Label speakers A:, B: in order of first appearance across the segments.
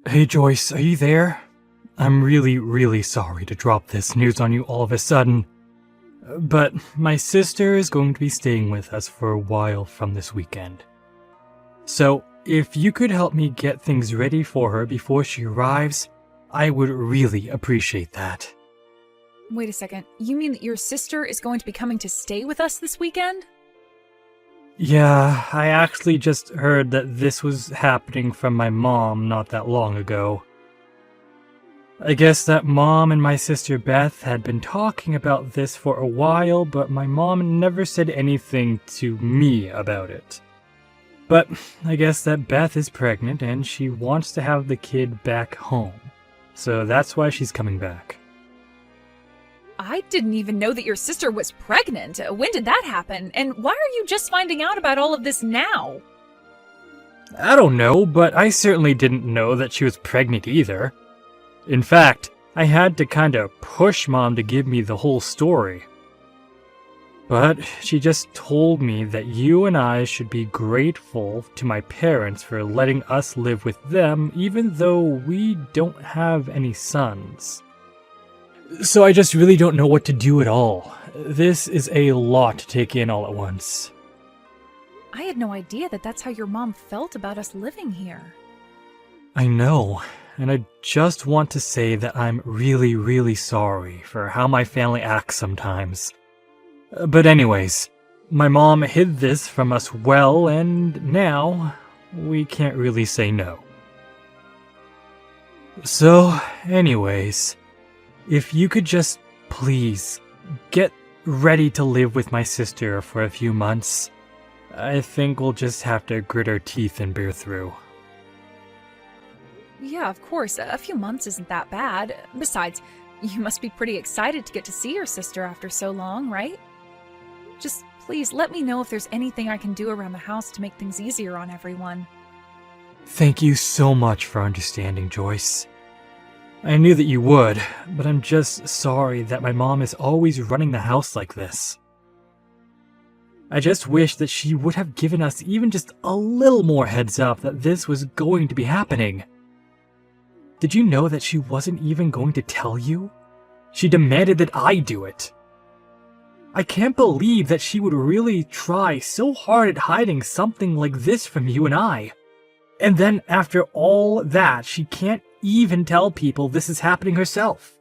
A: Hey Joyce, are you there? I'm really sorry to drop this news on you all of a sudden, but my sister is going to be staying with us for a while from this weekend. So, if you could help me get things ready for her before she arrives, I would really appreciate that.
B: Wait a second, you mean that your sister is going to be coming to stay with us this weekend?
A: Yeah, I actually just heard that this was happening from my mom not that long ago. I guess that Mom and my sister Beth had been talking about this for a while, but my mom never said anything to me about it. But I guess that Beth is pregnant and she wants to have the kid back home. So that's why she's coming back.
B: I didn't even know that your sister was pregnant. When did that happen? And why are you just finding out about all of this now?
A: I don't know, but I certainly didn't know that she was pregnant either. In fact, I had to kinda push Mom to give me the whole story. But she just told me that you and I should be grateful to my parents for letting us live with them even though we don't have any sons. So I just really don't know what to do at all. This is a lot to take in all at once.
B: I had no idea that that's how your mom felt about us living here.
A: I know, and I just want to say that I'm really sorry for how my family acts sometimes. But anyways, my mom hid this from us well, and now we can't really say no. So, anyways, if you could just please get ready to live with my sister for a few months, I think we'll just have to grit our teeth and bear through.
B: Yeah, of course. A few months isn't that bad. Besides, you must be pretty excited to get to see your sister after so long, right? Just please let me know if there's anything I can do around the house to make things easier on everyone.
A: Thank you so much for understanding, Joyce. I knew that you would, but I'm just sorry that my mom is always running the house like this. I just wish that she would have given us even just a little more heads up that this was going to be happening. Did you know that she wasn't even going to tell you? She demanded that I do it. I can't believe that she would really try so hard at hiding something like this from you and I. And then after all that, she can't even tell people this is happening herself.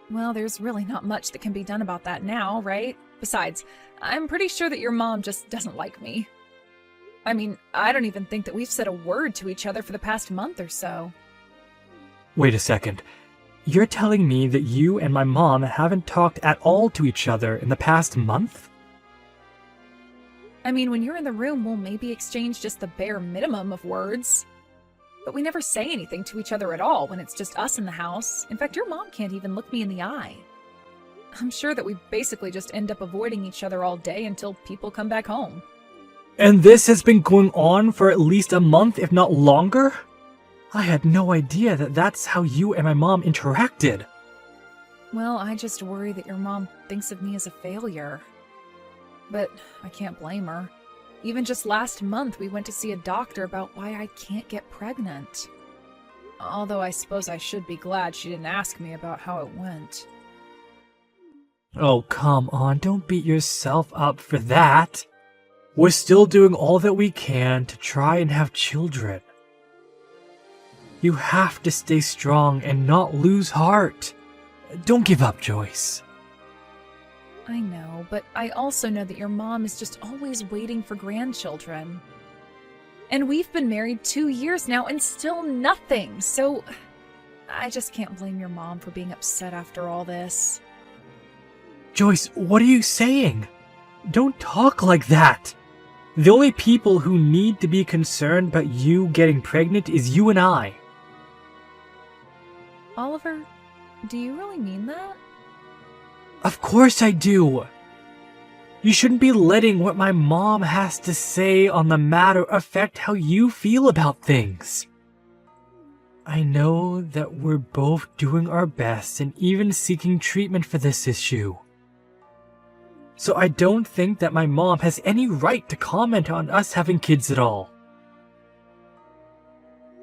B: Well, there's really not much that can be done about that now, right? Besides, I'm pretty sure that your mom just doesn't like me. I mean, I don't even think that we've said a word to each other for the past month or so.
A: Wait a second. You're telling me that you and my mom haven't talked at all to each other in the past month?
B: I mean, when you're in the room, we'll maybe exchange just the bare minimum of words. But we never say anything to each other at all when it's just us in the house. In fact, your mom can't even look me in the eye. I'm sure that we basically just end up avoiding each other all day until people come back home.
A: And this has been going on for at least a month, if not longer? I had no idea that that's how you and my mom interacted.
B: Well, I just worry that your mom thinks of me as a failure. But I can't blame her. Even just last month, we went to see a doctor about why I can't get pregnant. Although I suppose I should be glad she didn't ask me about how it went.
A: Oh, come on, don't beat yourself up for that. We're still doing all that we can to try and have children. You have to stay strong and not lose heart. Don't give up, Joyce.
B: I know, but I also know that your mom is just always waiting for grandchildren. And we've been married 2 years now and still nothing, so I just can't blame your mom for being upset after all this.
A: Joyce, what are you saying? Don't talk like that. The only people who need to be concerned about you getting pregnant is you and I.
B: Oliver, do you really mean that?
A: Of course I do. You shouldn't be letting what my mom has to say on the matter affect how you feel about things. I know that we're both doing our best and even seeking treatment for this issue. So I don't think that my mom has any right to comment on us having kids at all.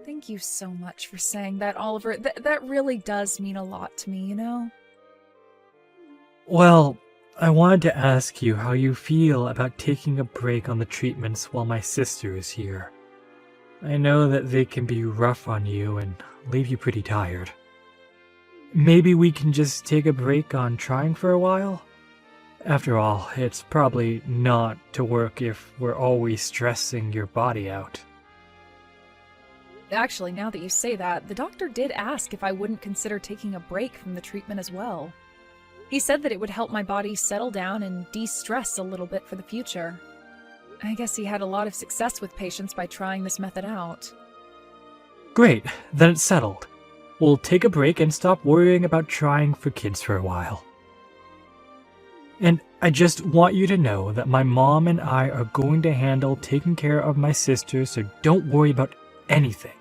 B: Thank you so much for saying that, Oliver. That really does mean a lot to me, you know?
A: Well, I wanted to ask you how you feel about taking a break on the treatments while my sister is here. I know that they can be rough on you and leave you pretty tired. Maybe we can just take a break on trying for a while? After all, it's probably not to work if we're always stressing your body out.
B: Actually, now that you say that, the doctor did ask if I wouldn't consider taking a break from the treatment as well. He said that it would help my body settle down and de-stress a little bit for the future. I guess he had a lot of success with patients by trying this method out.
A: Great, then it's settled. We'll take a break and stop worrying about trying for kids for a while. And I just want you to know that my mom and I are going to handle taking care of my sister, so don't worry about anything.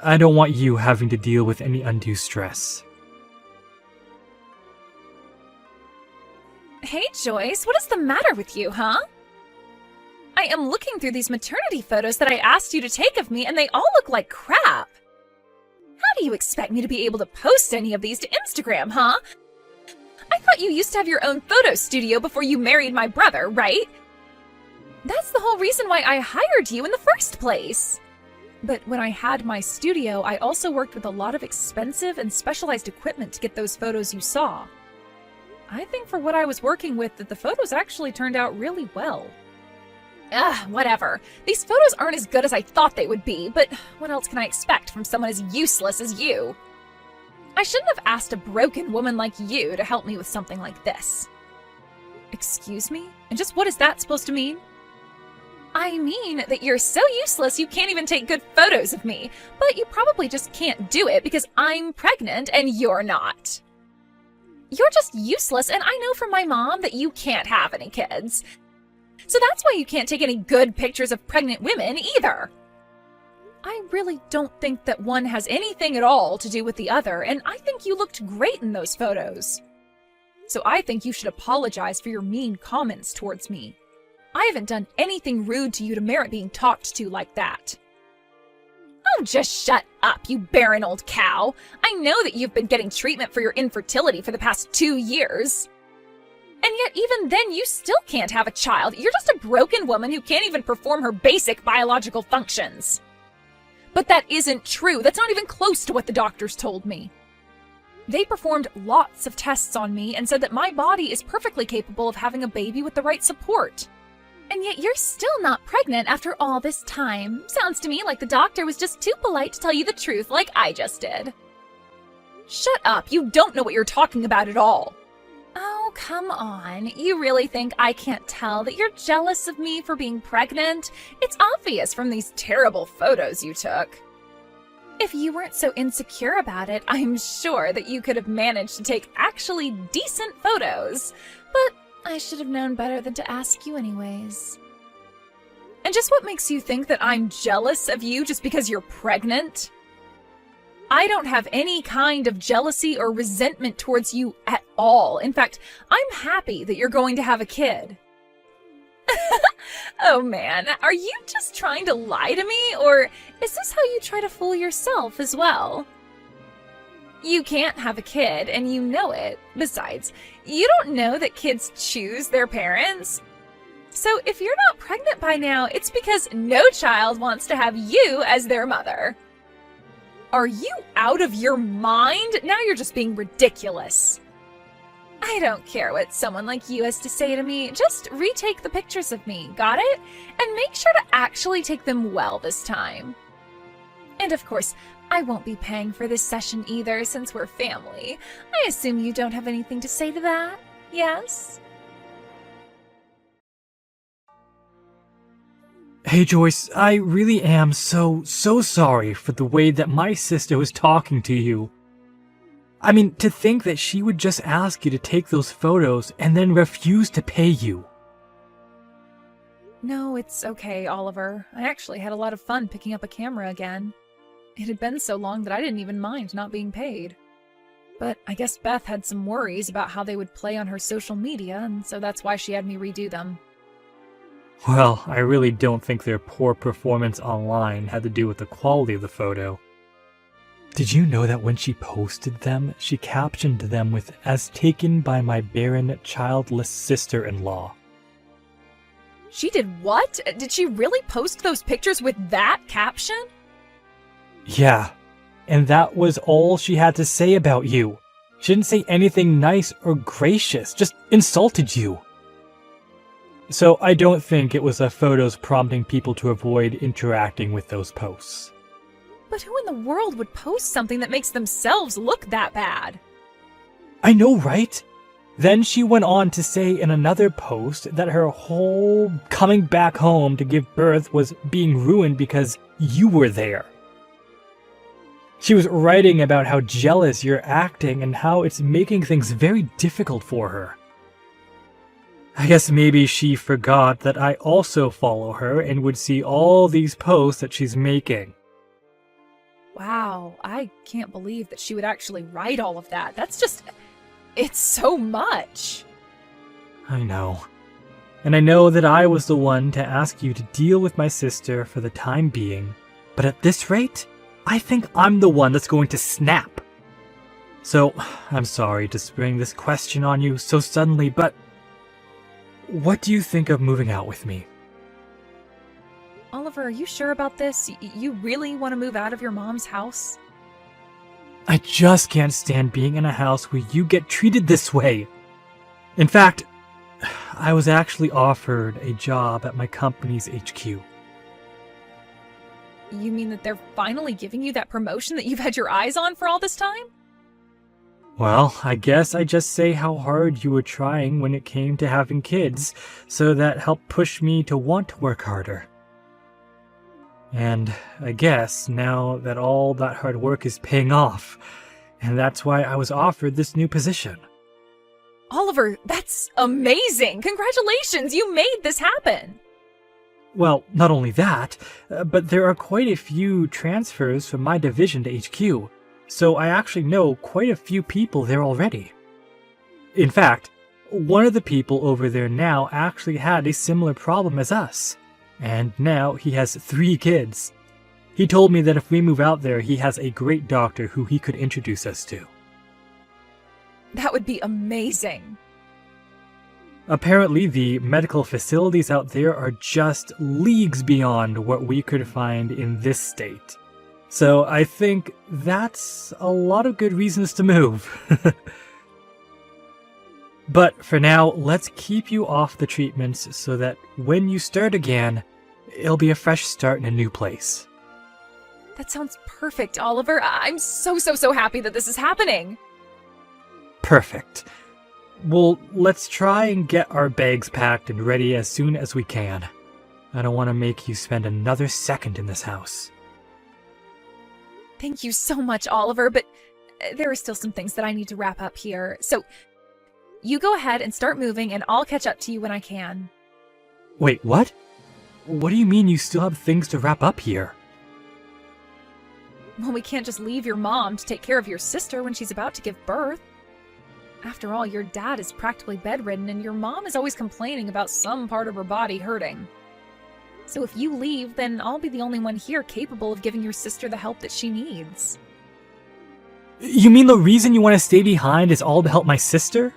A: I don't want you having to deal with any undue stress.
B: Hey, Joyce, what is the matter with you, huh? I am looking through these maternity photos that I asked you to take of me, and they all look like crap. How do you expect me to be able to post any of these to Instagram, huh? I thought you used to have your own photo studio before you married my brother, right? That's the whole reason why I hired you in the first place. But when I had my studio, I also worked with a lot of expensive and specialized equipment to get those photos you saw. I think for what I was working with that the photos actually turned out really well. Whatever. These photos aren't as good as I thought they would be, but what else can I expect from someone as useless as you? I shouldn't have asked a broken woman like you to help me with something like this. Excuse me? And just what is that supposed to mean? I mean that you're so useless you can't even take good photos of me, but you probably just can't do it because I'm pregnant and you're not. You're just useless, and I know from my mom that you can't have any kids. So that's why you can't take any good pictures of pregnant women either. I really don't think that one has anything at all to do with the other, and I think you looked great in those photos. So I think you should apologize for your mean comments towards me. I haven't done anything rude to you to merit being talked to like that. Oh, just shut up, you barren old cow. I know that you've been getting treatment for your infertility for the past 2 years. And yet even then you still can't have a child. You're just a broken woman who can't even perform her basic biological functions. But that isn't true. That's not even close to what the doctors told me. They performed lots of tests on me and said that my body is perfectly capable of having a baby with the right support. And yet you're still not pregnant after all this time. Sounds to me like the doctor was just too polite to tell you the truth like I just did. Shut up, you don't know what you're talking about at all. Oh, come on. You really think I can't tell that you're jealous of me for being pregnant? It's obvious from these terrible photos you took. If you weren't so insecure about it, I'm sure that you could have managed to take actually decent photos. But I should have known better than to ask you anyways. And just what makes you think that I'm jealous of you just because you're pregnant? I don't have any kind of jealousy or resentment towards you at all. In fact, I'm happy that you're going to have a kid. Oh man, are you just trying to lie to me, or is this how you try to fool yourself as well? You can't have a kid, and you know it. Besides, you don't know that kids choose their parents. So if you're not pregnant by now, it's because no child wants to have you as their mother. Are you out of your mind? Now you're just being ridiculous. I don't care what someone like you has to say to me. Just retake the pictures of me, got it? And make sure to actually take them well this time. And of course, I won't be paying for this session either since we're family. I assume you don't have anything to say to that, yes?
A: Hey Joyce, I really am so sorry for the way that my sister was talking to you. I mean, to think that she would just ask you to take those photos and then refuse to pay you.
B: No, it's okay, Oliver. I actually had a lot of fun picking up a camera again. It had been so long that I didn't even mind not being paid. But I guess Beth had some worries about how they would play on her social media, and so that's why she had me redo them.
A: Well, I really don't think their poor performance online had to do with the quality of the photo. Did you know that when she posted them, she captioned them with "as taken by my barren, childless sister-in-law"?
B: She did what? Did she really post those pictures with that caption?
A: Yeah, and that was all she had to say about you. She didn't say anything nice or gracious, just insulted you. So I don't think it was the photos prompting people to avoid interacting with those posts.
B: But who in the world would post something that makes themselves look that bad?
A: I know, right? Then she went on to say in another post that her whole coming back home to give birth was being ruined because you were there. She was writing about how jealous you're acting and how it's making things very difficult for her. I guess maybe she forgot that I also follow her and would see all these posts that she's making.
B: Wow, I can't believe that she would actually write all of that. It's so much.
A: I know. And I know that I was the one to ask you to deal with my sister for the time being, but at this rate, I think I'm the one that's going to snap. So, I'm sorry to spring this question on you so suddenly, but what do you think of moving out with me?
B: Oliver, are you sure about this? You really want to move out of your mom's house?
A: I just can't stand being in a house where you get treated this way. In fact, I was actually offered a job at my company's HQ.
B: You mean that they're finally giving you that promotion that you've had your eyes on for all this time?
A: Well, I guess I just say how hard you were trying when it came to having kids, so that helped push me to want to work harder. And I guess now that all that hard work is paying off, and that's why I was offered this new position.
B: Oliver, that's amazing! Congratulations, you made this happen!
A: Well, not only that, but there are quite a few transfers from my division to HQ, so I actually know quite a few people there already. In fact, one of the people over there now actually had a similar problem as us, and now he has 3 kids. He told me that if we move out there, he has a great doctor who he could introduce us to.
B: That would be amazing.
A: Apparently, the medical facilities out there are just leagues beyond what we could find in this state. So I think that's a lot of good reasons to move. But for now, let's keep you off the treatments so that when you start again, it'll be a fresh start in a new place.
B: That sounds perfect, Oliver. I'm so happy that this is happening.
A: Perfect. Well, let's try and get our bags packed and ready as soon as we can. I don't want to make you spend another second in this house.
B: Thank you so much, Oliver, but there are still some things that I need to wrap up here. So, you go ahead and start moving, and I'll catch up to you when I can.
A: Wait, what? What do you mean you still have things to wrap up here?
B: Well, we can't just leave your mom to take care of your sister when she's about to give birth. After all, your dad is practically bedridden, and your mom is always complaining about some part of her body hurting. So if you leave, then I'll be the only one here capable of giving your sister the help that she needs.
A: You mean the reason you want to stay behind is all to help my sister?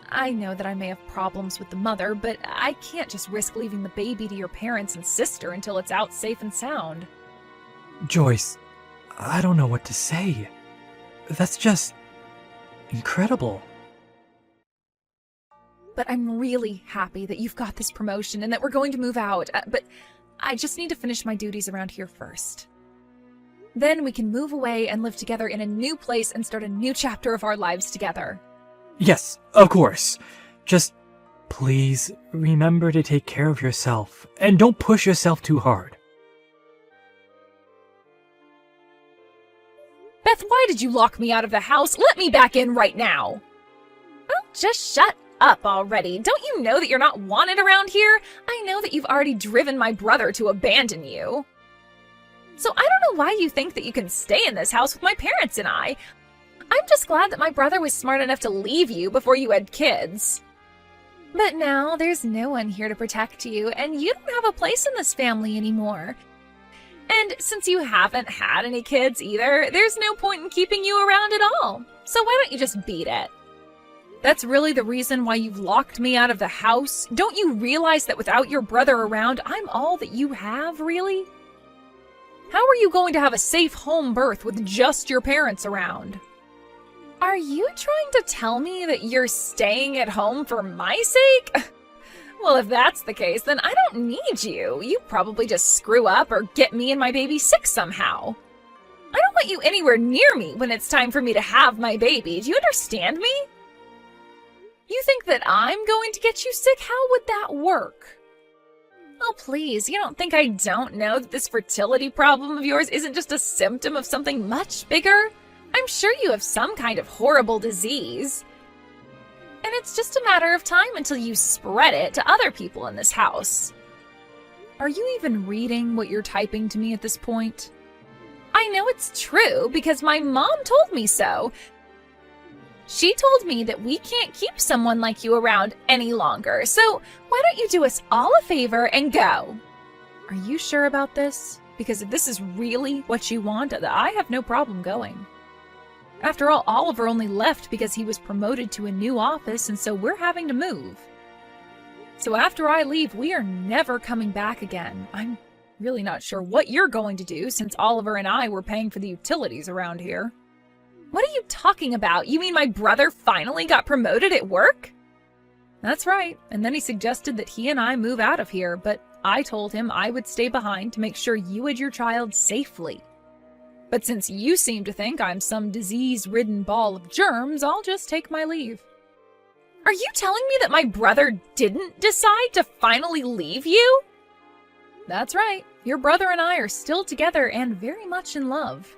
B: I know that I may have problems with the mother, but I can't just risk leaving the baby to your parents and sister until it's out safe and sound.
A: Joyce, I don't know what to say. That's just incredible.
B: But I'm really happy that you've got this promotion and that we're going to move out, but I just need to finish my duties around here first. Then we can move away and live together in a new place and start a new chapter of our lives together.
A: Yes, of course. Just please remember to take care of yourself and don't push yourself too hard.
B: Beth, why did you lock me out of the house? Let me back in right now. Oh, just shut up already. Don't you know that you're not wanted around here? I know that you've already driven my brother to abandon you. So I don't know why you think that you can stay in this house with my parents and I. I'm just glad that my brother was smart enough to leave you before you had kids. But now there's no one here to protect you, and you don't have a place in this family anymore. And since you haven't had any kids either, there's no point in keeping you around at all. So why don't you just beat it? That's really the reason why you've locked me out of the house? Don't you realize that without your brother around, I'm all that you have, really? How are you going to have a safe home birth with just your parents around? Are you trying to tell me that you're staying at home for my sake? Well, if that's the case, then I don't need you. You probably just screw up or get me and my baby sick somehow. I don't want you anywhere near me when it's time for me to have my baby. Do you understand me? You think that I'm going to get you sick? How would that work? Oh, please, you don't think I don't know that this fertility problem of yours isn't just a symptom of something much bigger? I'm sure you have some kind of horrible disease. And it's just a matter of time until you spread it to other people in this house. Are you even reading what you're typing to me at this point? I know it's true because my mom told me so. She told me that we can't keep someone like you around any longer, so why don't you do us all a favor and go? Are you sure about this? Because if this is really what you want, I have no problem going. After all, Oliver only left because he was promoted to a new office, and so we're having to move. So after I leave, we are never coming back again. I'm really not sure what you're going to do since Oliver and I were paying for the utilities around here. What are you talking about? You mean my brother finally got promoted at work? That's right, and then he suggested that he and I move out of here, but I told him I would stay behind to make sure you had your child safely. But since you seem to think I'm some disease-ridden ball of germs, I'll just take my leave. Are you telling me that my brother didn't decide to finally leave you? That's right, your brother and I are still together and very much in love.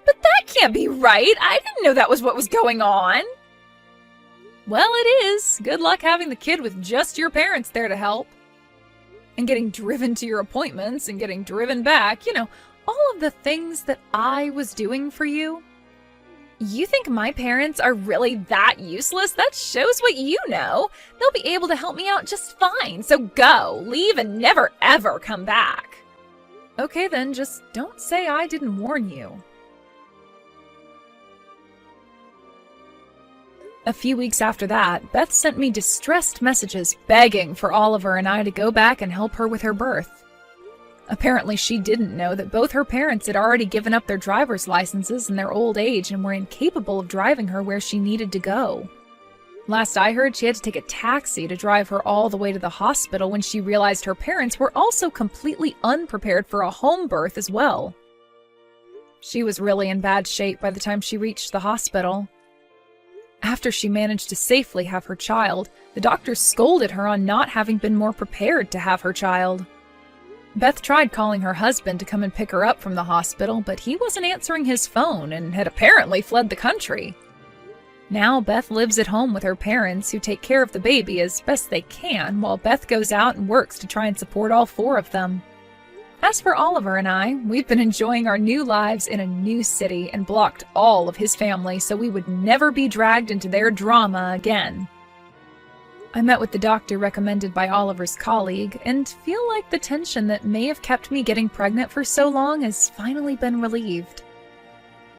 B: But that can't be right. I didn't know that was what was going on. Well, it is. Good luck having the kid with just your parents there to help. And getting driven to your appointments and getting driven back. You know, all of the things that I was doing for you. You think my parents are really that useless? That shows what you know. They'll be able to help me out just fine. So go, leave, and never ever come back. Okay then, just don't say I didn't warn you. A few weeks after that, Beth sent me distressed messages begging for Oliver and I to go back and help her with her birth. Apparently she didn't know that both her parents had already given up their driver's licenses in their old age and were incapable of driving her where she needed to go. Last I heard, she had to take a taxi to drive her all the way to the hospital when she realized her parents were also completely unprepared for a home birth as well. She was really in bad shape by the time she reached the hospital. After she managed to safely have her child, the doctors scolded her on not having been more prepared to have her child. Beth tried calling her husband to come and pick her up from the hospital, but he wasn't answering his phone and had apparently fled the country. Now Beth lives at home with her parents, who take care of the baby as best they can, while Beth goes out and works to try and support all four of them. As for Oliver and I, we've been enjoying our new lives in a new city and blocked all of his family so we would never be dragged into their drama again. I met with the doctor recommended by Oliver's colleague and feel like the tension that may have kept me getting pregnant for so long has finally been relieved.